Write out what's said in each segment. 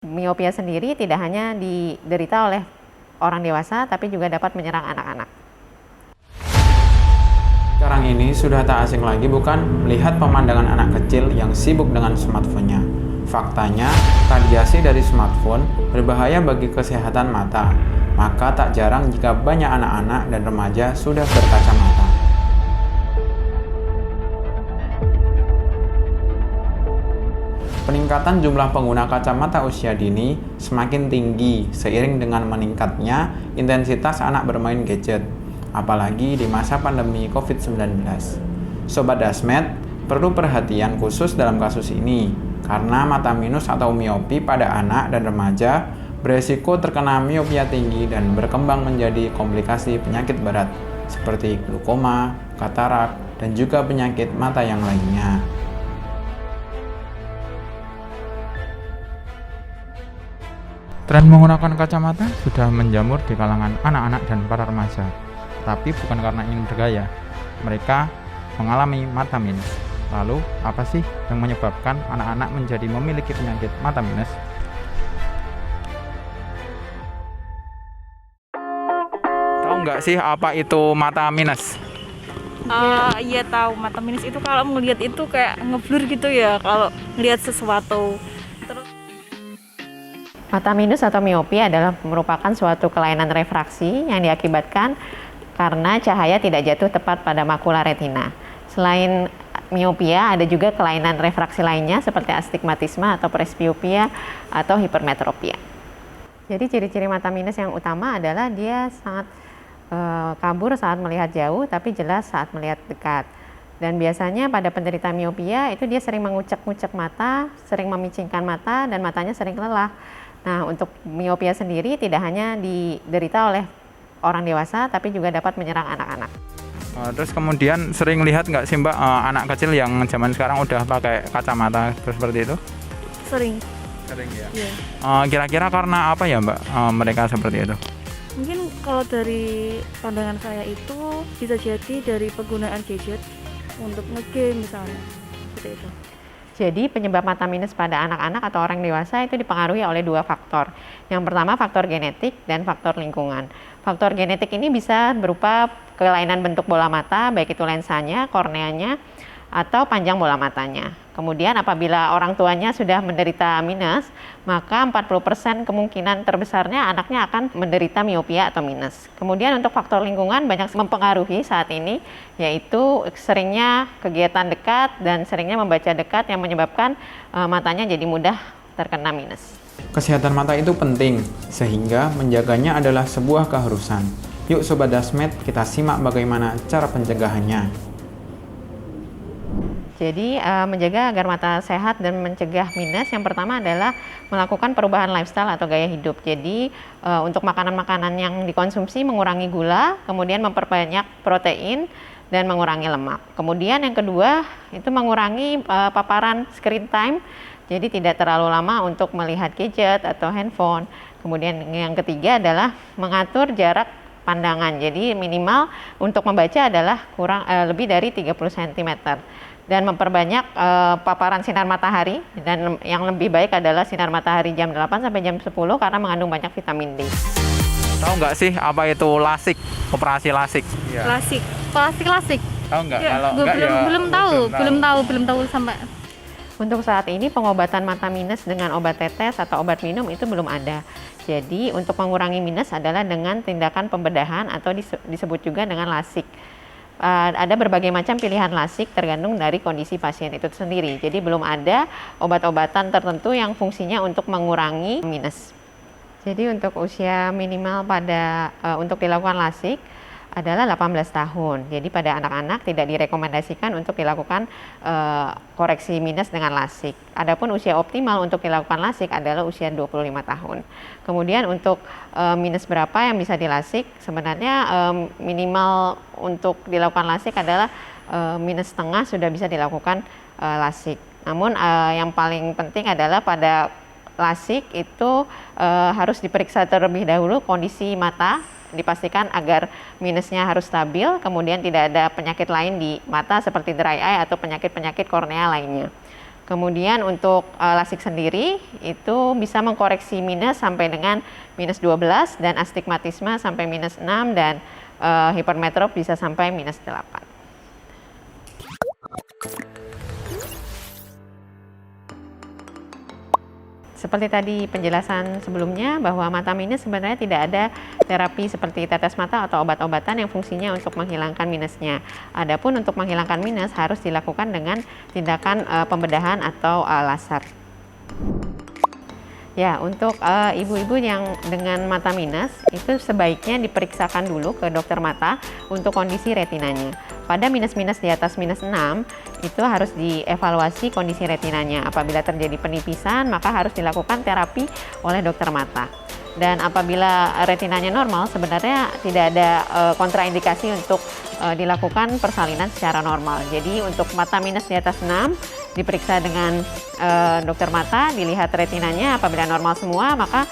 Miopia sendiri tidak hanya diderita oleh orang dewasa, tapi juga dapat menyerang anak-anak. Sekarang ini sudah tak asing lagi bukan melihat pemandangan anak kecil yang sibuk dengan smartphone-nya. Faktanya, radiasi dari smartphone berbahaya bagi kesehatan mata. Maka tak jarang jika banyak anak-anak dan remaja sudah berkacamata. Peningkatan jumlah pengguna kacamata usia dini semakin tinggi seiring dengan meningkatnya intensitas anak bermain gadget, apalagi di masa pandemi COVID-19. Sobat Dasmet, perlu perhatian khusus dalam kasus ini, karena mata minus atau miopi pada anak dan remaja beresiko terkena miopia tinggi dan berkembang menjadi komplikasi penyakit berat, seperti glaukoma, katarak, dan juga penyakit mata yang lainnya. Tren menggunakan kacamata sudah menjamur di kalangan anak-anak dan para remaja. Tapi bukan karena ingin bergaya, mereka mengalami mata minus. Lalu, apa sih yang menyebabkan anak-anak menjadi memiliki penyakit mata minus? Tahu nggak sih apa itu mata minus? Iya tahu, mata minus itu kalau melihat itu kayak ngeblur gitu ya kalau melihat sesuatu. Terus Mata minus atau miopia adalah merupakan suatu kelainan refraksi yang diakibatkan karena cahaya tidak jatuh tepat pada makula retina. Selain miopia, ada juga kelainan refraksi lainnya seperti astigmatisme atau presbiopia atau hipermetropia. Jadi ciri-ciri mata minus yang utama adalah dia sangat kabur saat melihat jauh tapi jelas saat melihat dekat. Dan biasanya pada penderita miopia itu dia sering mengucek-ngucek mata, sering memicingkan mata, dan matanya sering lelah. Nah, untuk miopia sendiri tidak hanya diderita oleh orang dewasa, tapi juga dapat menyerang anak-anak. Terus kemudian sering lihat nggak sih Mbak anak kecil yang zaman sekarang udah pakai kacamata seperti itu? sering. Sering ya. Ya. Kira-kira karena apa ya Mbak mereka seperti itu? Mungkin kalau dari pandangan saya itu bisa jadi dari penggunaan gadget untuk nge-game misalnya. Seperti itu. Jadi penyebab mata minus pada anak-anak atau orang dewasa itu dipengaruhi oleh dua faktor. Yang pertama faktor genetik dan faktor lingkungan. Faktor genetik ini bisa berupa kelainan bentuk bola mata, baik itu lensanya, korneanya, atau panjang bola matanya. Kemudian apabila orang tuanya sudah menderita minus, maka 40% kemungkinan terbesarnya anaknya akan menderita miopia atau minus. Kemudian untuk faktor lingkungan banyak mempengaruhi saat ini, yaitu seringnya kegiatan dekat dan seringnya membaca dekat yang menyebabkan matanya jadi mudah terkena minus. Kesehatan mata itu penting, sehingga menjaganya adalah sebuah keharusan. Yuk Sobat Dasmet, kita simak bagaimana cara pencegahannya. Jadi menjaga agar mata sehat dan mencegah minus, yang pertama adalah melakukan perubahan lifestyle atau gaya hidup. Jadi untuk makanan-makanan yang dikonsumsi mengurangi gula, kemudian memperbanyak protein dan mengurangi lemak. Kemudian yang kedua itu mengurangi paparan screen time, jadi tidak terlalu lama untuk melihat gadget atau handphone. Kemudian yang ketiga adalah mengatur jarak pandangan. Jadi minimal untuk membaca adalah lebih dari 30 cm. Dan memperbanyak paparan sinar matahari, dan yang lebih baik adalah sinar matahari jam 8 sampai jam 10 karena mengandung banyak vitamin D. Tahu nggak sih apa itu LASIK, operasi LASIK? Ya. Klasik. Tahu nggak? Ya, Kalau nggak ya belum tahu sampai. Untuk saat ini pengobatan mata minus dengan obat tetes atau obat minum itu belum ada. Jadi untuk mengurangi minus adalah dengan tindakan pembedahan atau disebut juga dengan LASIK. Ada berbagai macam pilihan LASIK tergantung dari kondisi pasien itu sendiri. Jadi belum ada obat-obatan tertentu yang fungsinya untuk mengurangi minus. Jadi untuk usia minimal untuk dilakukan LASIK adalah 18 tahun. Jadi pada anak-anak tidak direkomendasikan untuk dilakukan koreksi minus dengan LASIK. Adapun usia optimal untuk dilakukan LASIK adalah usia 25 tahun. Kemudian untuk minus berapa yang bisa di-LASIK, sebenarnya minimal untuk dilakukan LASIK adalah minus setengah sudah bisa dilakukan LASIK. Namun yang paling penting adalah pada LASIK itu harus diperiksa terlebih dahulu kondisi mata, dipastikan agar minusnya harus stabil, kemudian tidak ada penyakit lain di mata seperti dry eye atau penyakit-penyakit kornea lainnya. Kemudian untuk lasik sendiri itu bisa mengkoreksi minus sampai dengan minus 12 dan astigmatisme sampai minus 6 dan hipermetrop bisa sampai minus 8. Seperti tadi penjelasan sebelumnya bahwa mata minus sebenarnya tidak ada terapi seperti tetes mata atau obat-obatan yang fungsinya untuk menghilangkan minusnya. Adapun untuk menghilangkan minus harus dilakukan dengan tindakan pembedahan atau laser. Ya, untuk ibu-ibu yang dengan mata minus itu sebaiknya diperiksakan dulu ke dokter mata untuk kondisi retinanya. Pada minus-minus di atas minus 6 itu harus dievaluasi kondisi retinanya. Apabila terjadi penipisan maka harus dilakukan terapi oleh dokter mata. Dan apabila retinanya normal sebenarnya tidak ada kontraindikasi untuk dilakukan persalinan secara normal. Jadi untuk mata minus di atas 6 diperiksa dengan dokter mata, dilihat retinanya apabila normal semua maka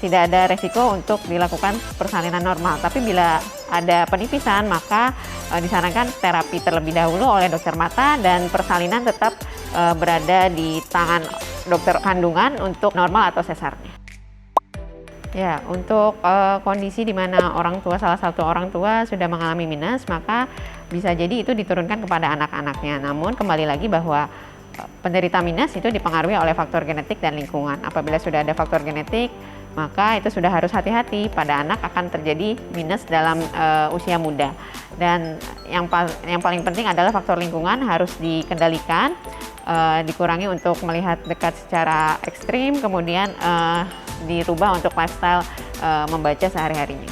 tidak ada resiko untuk dilakukan persalinan normal. Tapi bila ada penipisan maka disarankan terapi terlebih dahulu oleh dokter mata dan persalinan tetap berada di tangan dokter kandungan untuk normal atau sesarnya. Ya, untuk kondisi di mana salah satu orang tua sudah mengalami minus, maka bisa jadi itu diturunkan kepada anak-anaknya. Namun kembali lagi bahwa penderita minus itu dipengaruhi oleh faktor genetik dan lingkungan. Apabila sudah ada faktor genetik, maka itu sudah harus hati-hati, pada anak akan terjadi minus dalam usia muda. Dan yang paling penting adalah faktor lingkungan harus dikendalikan, dikurangi untuk melihat dekat secara ekstrim, kemudian dirubah untuk lifestyle membaca sehari-harinya.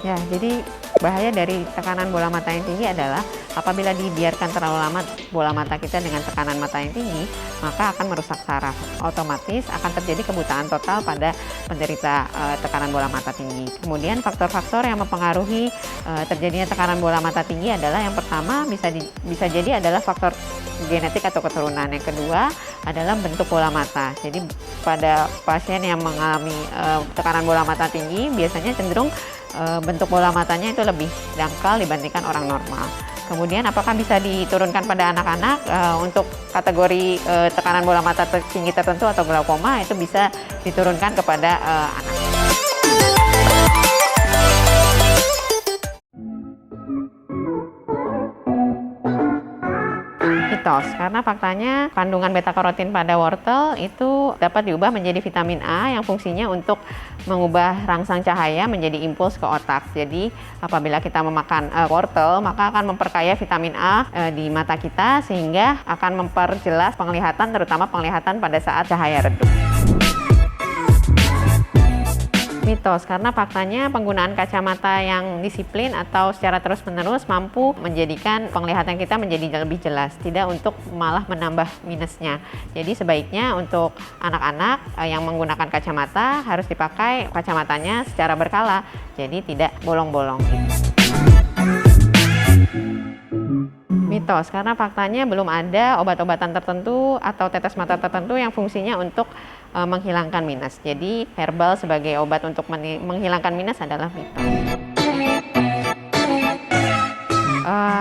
Ya, jadi bahaya dari tekanan bola mata yang tinggi adalah apabila dibiarkan terlalu lama bola mata kita dengan tekanan mata yang tinggi, maka akan merusak saraf. Otomatis akan terjadi kebutaan total pada penderita tekanan bola mata tinggi. Kemudian faktor-faktor yang mempengaruhi terjadinya tekanan bola mata tinggi adalah yang pertama bisa jadi adalah faktor genetik atau keturunan. Yang kedua adalah bentuk bola mata. Jadi pada pasien yang mengalami tekanan bola mata tinggi biasanya cenderung bentuk bola matanya itu lebih dangkal dibandingkan orang normal. Kemudian apakah bisa diturunkan pada anak-anak? Untuk kategori tekanan bola mata tinggi tertentu atau glaukoma itu bisa diturunkan kepada anak. Mitos, karena faktanya kandungan beta-karotin pada wortel itu dapat diubah menjadi vitamin A yang fungsinya untuk mengubah rangsang cahaya menjadi impuls ke otak. Jadi apabila kita memakan wortel maka akan memperkaya vitamin A di mata kita sehingga akan memperjelas penglihatan, terutama penglihatan pada saat cahaya redup. Mitos, karena faktanya penggunaan kacamata yang disiplin atau secara terus-menerus mampu menjadikan penglihatan kita menjadi lebih jelas, tidak untuk malah menambah minusnya. Jadi sebaiknya untuk anak-anak yang menggunakan kacamata harus dipakai kacamatanya secara berkala, jadi tidak bolong-bolong. Mitos, karena faktanya belum ada obat-obatan tertentu atau tetes mata tertentu yang fungsinya untuk menghilangkan minus. Jadi herbal sebagai obat untuk menghilangkan minus adalah mitos.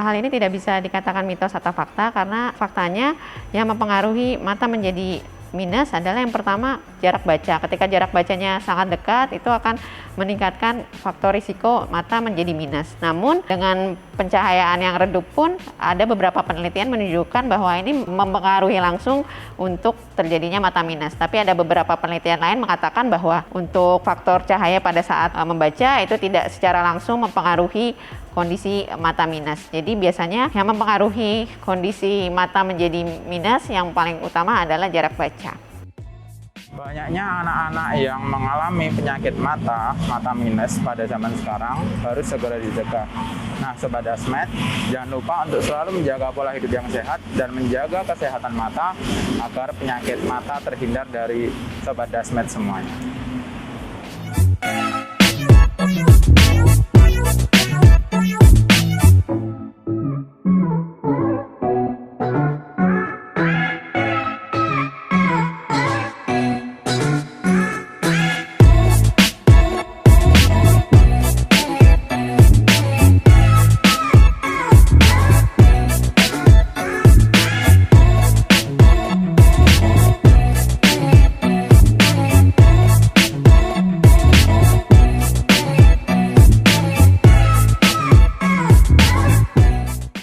Hal ini tidak bisa dikatakan mitos atau fakta karena faktanya yang mempengaruhi mata menjadi minus adalah yang pertama jarak baca. Ketika jarak bacanya sangat dekat itu akan meningkatkan faktor risiko mata menjadi minus. Namun dengan pencahayaan yang redup pun ada beberapa penelitian menunjukkan bahwa ini mempengaruhi langsung untuk terjadinya mata minus. Tapi ada beberapa penelitian lain mengatakan bahwa untuk faktor cahaya pada saat membaca itu tidak secara langsung mempengaruhi kondisi mata minus. Jadi biasanya yang mempengaruhi kondisi mata menjadi minus yang paling utama adalah jarak baca. Banyaknya anak-anak yang mengalami penyakit mata minus pada zaman sekarang harus segera dicegah. Nah, Sobat Dasmed, jangan lupa untuk selalu menjaga pola hidup yang sehat dan menjaga kesehatan mata agar penyakit mata terhindar dari Sobat Dasmed semuanya.